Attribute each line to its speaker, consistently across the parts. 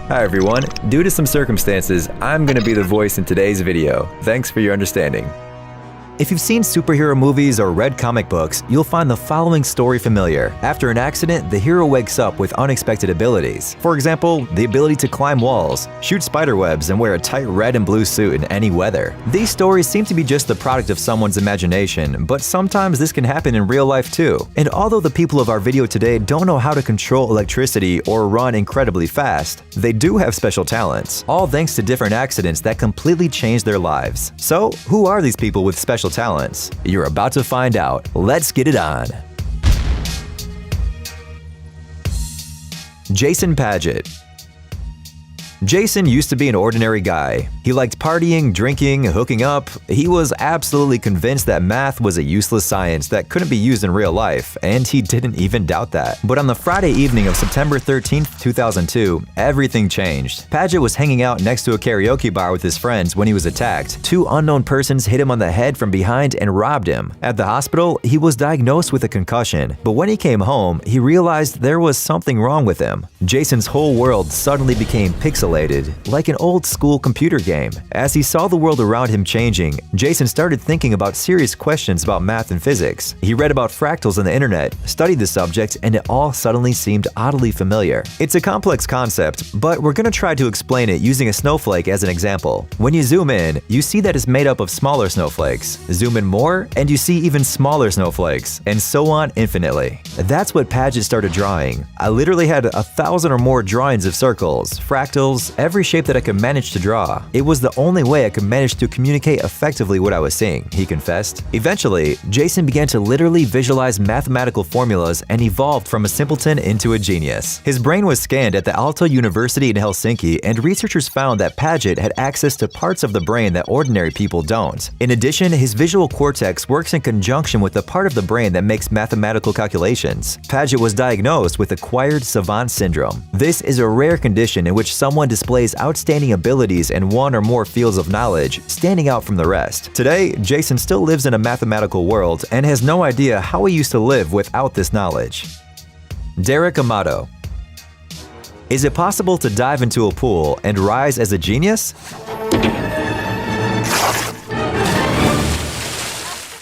Speaker 1: Hi everyone, due to some circumstances, I'm going to be the voice in today's video. Thanks for your understanding. If you've seen superhero movies or read comic books, you'll find the following story familiar. After an accident, the hero wakes up with unexpected abilities. For example, the ability to climb walls, shoot spiderwebs, and wear a tight red and blue suit in any weather. These stories seem to be just the product of someone's imagination, but sometimes this can happen in real life too. And although the people of our video today don't know how to control electricity or run incredibly fast, they do have special talents, all thanks to different accidents that completely changed their lives. So, who are these people with special talents? You're about to find out. Let's get it on. Jason Padgett. Jason used to be an ordinary guy. He liked partying, drinking, hooking up. He was absolutely convinced that math was a useless science that couldn't be used in real life, and he didn't even doubt that. But on the Friday evening of September 13th, 2002, everything changed. Padgett was hanging out next to a karaoke bar with his friends when he was attacked. Two unknown persons hit him on the head from behind and robbed him. At the hospital, he was diagnosed with a concussion, but when he came home, he realized there was something wrong with him. Jason's whole world suddenly became pixelated, like an old-school computer game. As he saw the world around him changing, Jason started thinking about serious questions about math and physics. He read about fractals on the internet, studied the subject, and it all suddenly seemed oddly familiar. It's a complex concept, but we're gonna try to explain it using a snowflake as an example. When you zoom in, you see that it's made up of smaller snowflakes. Zoom in more, and you see even smaller snowflakes, and so on infinitely. That's what Padgett started drawing. I literally had 1,000 or more drawings of circles, fractals, every shape that I could manage to draw. It was the only way I could manage to communicate effectively what I was seeing, he confessed. Eventually, Jason began to literally visualize mathematical formulas and evolved from a simpleton into a genius. His brain was scanned at the Aalto University in Helsinki, and researchers found that Padgett had access to parts of the brain that ordinary people don't. In addition, his visual cortex works in conjunction with the part of the brain that makes mathematical calculations. Padgett was diagnosed with acquired savant syndrome. This is a rare condition in which someone displays outstanding abilities in one or more fields of knowledge, standing out from the rest. Today, Jason still lives in a mathematical world and has no idea how he used to live without this knowledge. Derek Amato. Is it possible to dive into a pool and rise as a genius?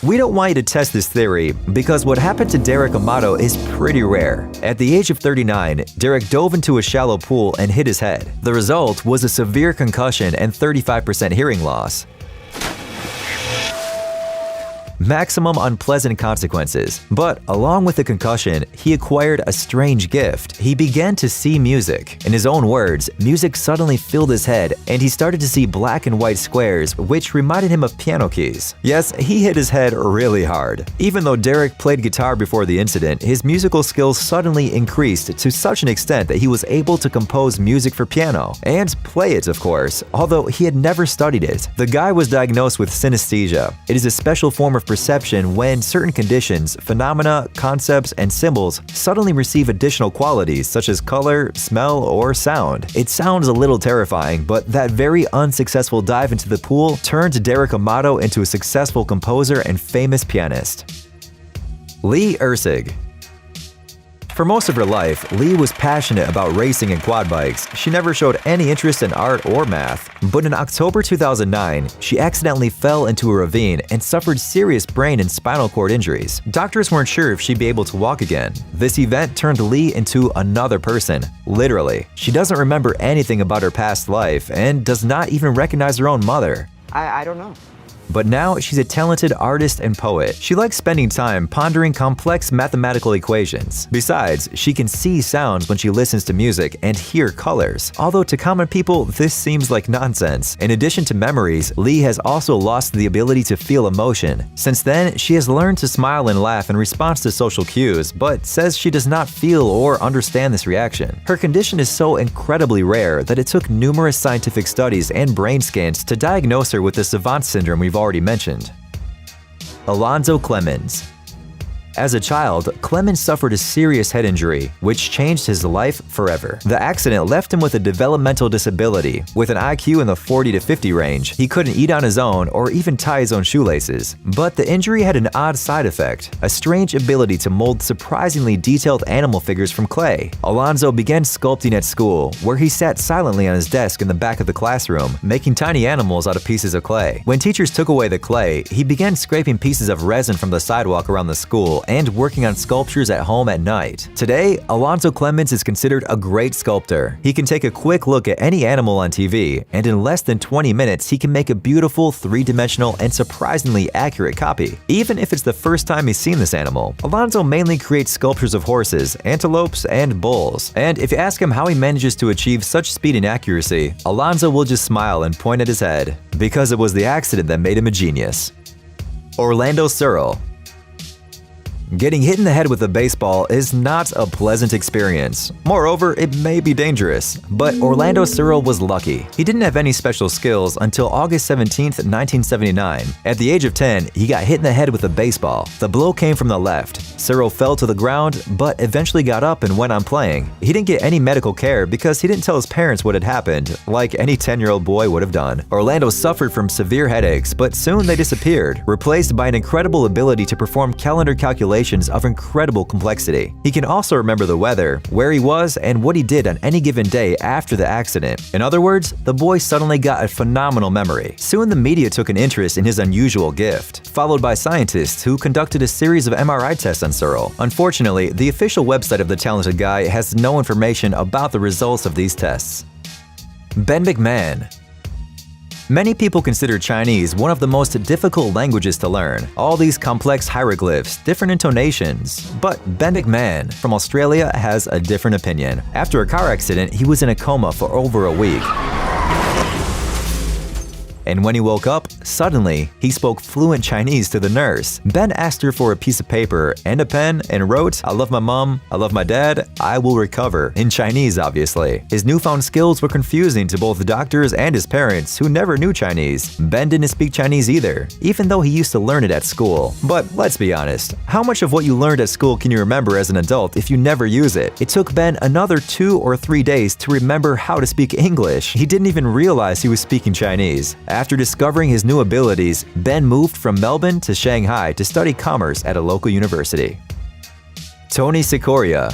Speaker 1: We don't want you to test this theory because what happened to Derek Amato is pretty rare. At the age of 39, Derek dove into a shallow pool and hit his head. The result was a severe concussion and 35% hearing loss. Maximum unpleasant consequences. But along with the concussion, he acquired a strange gift. He began to see music. In his own words, music suddenly filled his head, and he started to see black and white squares, which reminded him of piano keys. Yes, he hit his head really hard. Even though Derek played guitar before the incident, his musical skills suddenly increased to such an extent that he was able to compose music for piano, and play it, of course, although he had never studied it. The guy was diagnosed with synesthesia. It is a special form of perception when certain conditions, phenomena, concepts, and symbols suddenly receive additional qualities such as color, smell, or sound. It sounds a little terrifying, but that very unsuccessful dive into the pool turned Derek Amato into a successful composer and famous pianist. Lee Erceg. For most of her life, Lee was passionate about racing and quad bikes. She never showed any interest in art or math. But in October 2009, she accidentally fell into a ravine and suffered serious brain and spinal cord injuries. Doctors weren't sure if she'd be able to walk again. This event turned Lee into another person, literally. She doesn't remember anything about her past life and does not even recognize her own mother.
Speaker 2: I don't know.
Speaker 1: But now she's a talented artist and poet. She likes spending time pondering complex mathematical equations. Besides, she can see sounds when she listens to music and hear colors. Although to common people, this seems like nonsense. In addition to memories, Lee has also lost the ability to feel emotion. Since then, she has learned to smile and laugh in response to social cues, but says she does not feel or understand this reaction. Her condition is so incredibly rare that it took numerous scientific studies and brain scans to diagnose her with the savant syndrome we've already mentioned. Alonzo Clemens. As a child, Clemens suffered a serious head injury, which changed his life forever. The accident left him with a developmental disability. With an IQ in the 40 to 50 range, he couldn't eat on his own or even tie his own shoelaces. But the injury had an odd side effect, a strange ability to mold surprisingly detailed animal figures from clay. Alonso began sculpting at school, where he sat silently on his desk in the back of the classroom, making tiny animals out of pieces of clay. When teachers took away the clay, he began scraping pieces of resin from the sidewalk around the school and working on sculptures at home at night. Today, Alonso Clemens is considered a great sculptor. He can take a quick look at any animal on TV, and in less than 20 minutes, he can make a beautiful, three-dimensional, and surprisingly accurate copy. Even if it's the first time he's seen this animal, Alonso mainly creates sculptures of horses, antelopes, and bulls. And if you ask him how he manages to achieve such speed and accuracy, Alonso will just smile and point at his head, because it was the accident that made him a genius. Orlando Searle. Getting hit in the head with a baseball is not a pleasant experience. Moreover, it may be dangerous. But Orlando Searle was lucky. He didn't have any special skills until August 17, 1979. At the age of 10, he got hit in the head with a baseball. The blow came from the left. Searle fell to the ground, but eventually got up and went on playing. He didn't get any medical care because he didn't tell his parents what had happened, like any 10-year-old boy would have done. Orlando suffered from severe headaches, but soon they disappeared, replaced by an incredible ability to perform calendar calculations of incredible complexity. He can also remember the weather, where he was, and what he did on any given day after the accident. In other words, the boy suddenly got a phenomenal memory. Soon the media took an interest in his unusual gift, followed by scientists who conducted a series of MRI tests on Searle. Unfortunately, the official website of the talented guy has no information about the results of these tests. Ben McMahon. Many people consider Chinese one of the most difficult languages to learn. All these complex hieroglyphs, different intonations. But Ben McMahon from Australia has a different opinion. After a car accident, he was in a coma for over a week. And when he woke up, suddenly, he spoke fluent Chinese to the nurse. Ben asked her for a piece of paper and a pen and wrote, "I love my mom, I love my dad, I will recover," in Chinese, obviously. His newfound skills were confusing to both the doctors and his parents, who never knew Chinese. Ben didn't speak Chinese either, even though he used to learn it at school. But let's be honest, how much of what you learned at school can you remember as an adult if you never use it? It took Ben another 2 or 3 days to remember how to speak English. He didn't even realize he was speaking Chinese. After discovering his new abilities, Ben moved from Melbourne to Shanghai to study commerce at a local university. Tony Sikora.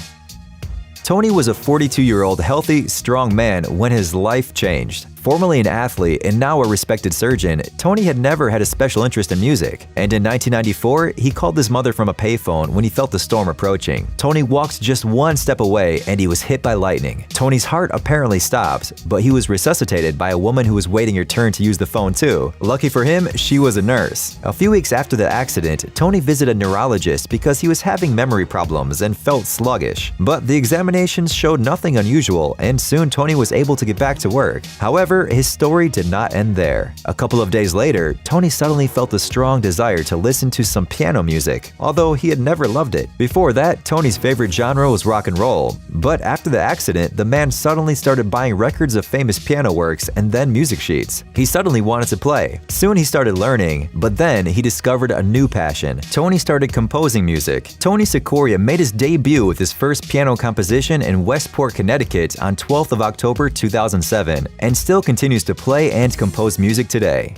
Speaker 1: Tony was a 42-year-old healthy, strong man when his life changed. Formerly an athlete and now a respected surgeon, Tony had never had a special interest in music. And in 1994, he called his mother from a payphone when he felt the storm approaching. Tony walked just one step away and he was hit by lightning. Tony's heart apparently stopped, but he was resuscitated by a woman who was waiting her turn to use the phone too. Lucky for him, she was a nurse. A few weeks after the accident, Tony visited a neurologist because he was having memory problems and felt sluggish. But the examinations showed nothing unusual, and soon Tony was able to get back to work. However, his story did not end there. A couple of days later, Tony suddenly felt a strong desire to listen to some piano music, although he had never loved it. Before that, Tony's favorite genre was rock and roll. But after the accident, the man suddenly started buying records of famous piano works and then music sheets. He suddenly wanted to play. Soon he started learning, but then he discovered a new passion. Tony started composing music. Tony Sikora made his debut with his first piano composition in Westport, Connecticut on 12th of October 2007, and still continues to play and compose music today.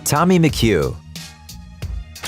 Speaker 1: Tommy McHugh.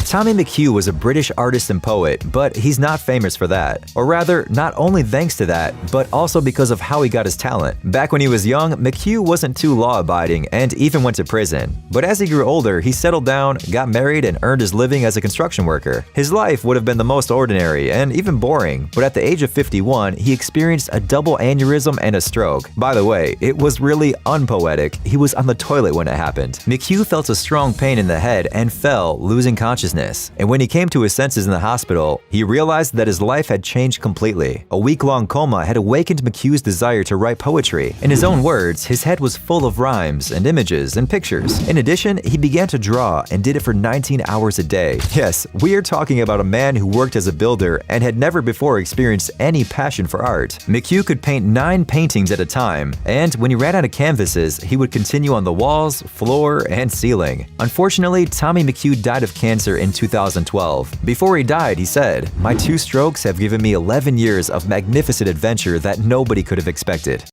Speaker 1: Tommy McHugh was a British artist and poet, but he's not famous for that. Or rather, not only thanks to that, but also because of how he got his talent. Back when he was young, McHugh wasn't too law-abiding and even went to prison. But as he grew older, he settled down, got married, and earned his living as a construction worker. His life would have been the most ordinary and even boring, but at the age of 51, he experienced a double aneurysm and a stroke. By the way, it was really unpoetic. He was on the toilet when it happened. McHugh felt a strong pain in the head and fell, losing consciousness business. And when he came to his senses in the hospital, he realized that his life had changed completely. A week-long coma had awakened McHugh's desire to write poetry. In his own words, his head was full of rhymes and images and pictures. In addition, he began to draw and did it for 19 hours a day. Yes, we are talking about a man who worked as a builder and had never before experienced any passion for art. McHugh could paint 9 paintings at a time, and when he ran out of canvases, he would continue on the walls, floor, and ceiling. Unfortunately, Tommy McHugh died of cancer in 2012. Before he died, he said, "My 2 strokes have given me 11 years of magnificent adventure that nobody could have expected."